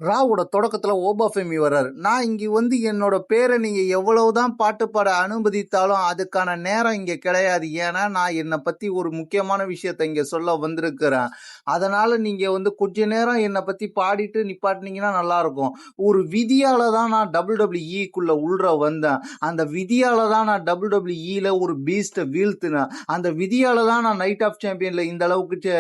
ராவோட தொடக்கத்துல ஓபாஃபெமி வர்றாரு. நான் இங்க என்னோட பேரை நீங்க எவ்வளவுதான் பாட்டு பாட அனுமதித்தாலும் அதுக்கான நேரம் இங்க கிடையாது. ஏன்னா நான் என்னை பத்தி ஒரு முக்கியமான விஷயத்த இங்க சொல்ல வந்திருக்கிறேன். அதனால நீங்க கொஞ்ச நேரம் என்னை பத்தி பாடிட்டு நிப்பாட்டினீங்கன்னா நல்லா இருக்கும். ஒரு விதியால தான் நான் WWE உள்ள வந்தேன். அந்த விதியால தான் நான் WWE ஒரு பீஸ்ட வீழ்த்தினேன். அந்த விதியால தான் நான் நைட் ஆஃப் சாம்பியன்ல இந்த அளவுக்கு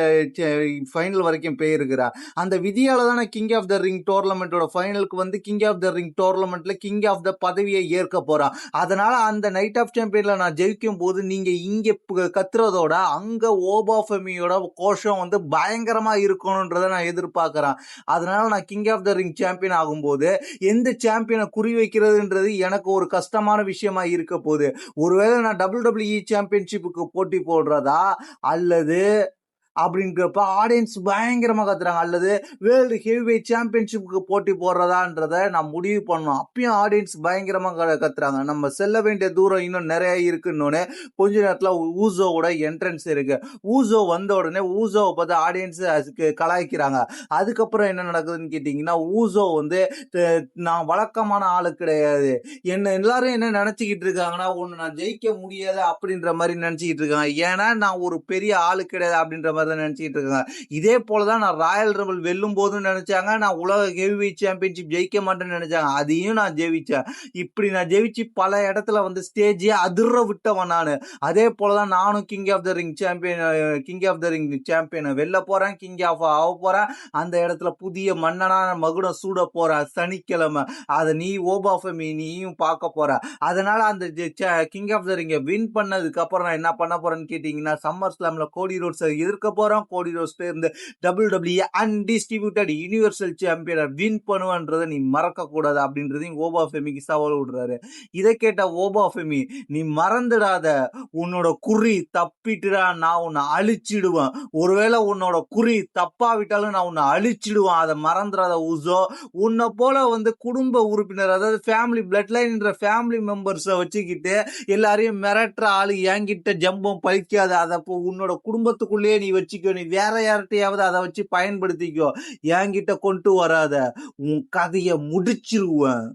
ஃபைனல் வரைக்கும் போயிருக்கிறேன். அந்த விதியால தான் நான் கிங் ஆஃப் த ரிங் டோர்னமெண்டோட ஃபைனலுக்கு கிங் ஆஃப் த ரிங் டோர்னமெண்ட்ல கிங் ஆஃப் த பதவியை ஏற்க போறான். அதனால அந்த நைட் ஆஃப் சாம்பியன்ல நான் ஜெயிக்கும் போது நீங்க இங்க கத்துறதோட அங்க ஓபாஃபெமியோட கோஷம் பயங்கரமா இருக்கணும்ன்றத நான் எதிர்பார்க்கிறேன். அதனால நான் king of the ring champion ஆகும்போது எந்த சாம்பியனை குறி வைக்கிறதுன்றது எனக்கு ஒரு கஷ்டமான விஷயமா இருக்க போகுது. ஒருவேளை நான் WWE சாம்பியன்ஷிப்புக்கு போட்டி போடுறதா அல்லது அப்படிங்கிறப்ப ஆடியன்ஸ் பயங்கரமா கத்துறாங்க, அல்லது வேர்ல்டு ஹெவிவெயிட் சாம்பியன்ஷிப்புக்கு போட்டி போடுறதான்றத நான் முடிவு பண்ணணும். அப்பயும் ஆடியன்ஸ் பயங்கரமா கத்துறாங்க. நம்ம செல்ல வேண்டிய தூரம் இன்னும் நிறைய இருக்குன்னு கொஞ்ச நேரத்துல ஊசோவோட என்ட்ரன்ஸ் இருக்கு. ஊசோ வந்த உடனே ஊசோவை பார்த்து ஆடியன்ஸ் கலாய்க்கிறாங்க. அதுக்கப்புறம் என்ன நடக்குதுன்னு கேட்டீங்கன்னா, ஊசோ நான் வழக்கமான ஆளு கிடையாது, என்ன எல்லாரும் என்ன நினைச்சுக்கிட்டு இருக்காங்கன்னா ஒன்னு நான் ஜெயிக்க முடியாது அப்படின்ற மாதிரி நினைச்சுக்கிட்டு இருக்காங்க. ஏன்னா நான் ஒரு பெரிய ஆளு கிடையாது அப்படின்ற மாதிரி தான் நினைச்சிட்டு இருக்காங்க. இதே போலதான் நான் ராயல் ரம்பிள் வெல்லும் போதும் நினைச்சாங்க நான் உலக ஹெவிவெயிட் சாம்பியன்ஷிப் ஜெயிக்க மாட்டேன்னு நினைச்சாங்க. அதையும் நான் ஜெயிச்சேன். இப்படி நான் ஜெயிச்சு பல இடத்துல ஸ்டேஜே அதிர விட்டவன் நானு. அதே போலதான் நானும் king of the ring champion வெல்ல போறேன், கிங் ஆஃப் ஆக போறேன். அந்த இடத்துல புதிய மன்னனான மகுடம் சூட போறேன் சனிக்கிழமை. அதை நீ ஓபாஃபெமி நீயும் பார்க்க போற. அதனால அந்த கிங் ஆஃப் த ரிங்கை வின் பண்ணதுக்கு அப்புறம் நான் என்ன பண்ண போறேன்னு கேட்டீங்கன்னா, சம்மர் ஸ்லாம்ல கோடி ரோட்ஸை எதிர்க்க போறோம். கோடி ரோட்ஸ்ல இருந்து WWE அன்டிஸ்ட்ரிபியூட்டட் யூனிவர்சல் சாம்பியனை வின் பண்ணுவன்றதை நீ மறக்க கூடாது அப்படின்றதையும் ஓபாஃபெமிக்கு சவால் விடுறாரு. இதை கேட்ட ஓபாஃபெமி, நீ மறந்துடாத, உன்னோட குறி தப்பிட்டுடா, நான் உன்னை அழிச்சிடுவேன். ஒருவேளை உன்னோட குறி தப்பாவிட்டாலும் நான் உன்னை அழிச்சிடுவேன், அதை மறந்துடாத ஊசோ. உன்னை போல குடும்ப உறுப்பினர், அதாவது ஃபேமிலி பிளட் லைன்ன்ற ஃபேமிலி மெம்பர்ஸை வச்சுக்கிட்டு எல்லாரையும் மிரட்டுற ஆளு என்கிட்ட ஜம்பம் பழிக்காது. அதை உன்னோட குடும்பத்துக்குள்ளேயே நீ வச்சுக்கோ. நீ வேற யார்கிட்டையாவது அதை வச்சு பயன்படுத்திக்கோ. என்கிட்ட கொண்டு வராத, உன் கதையை முடிச்சிருவேன்.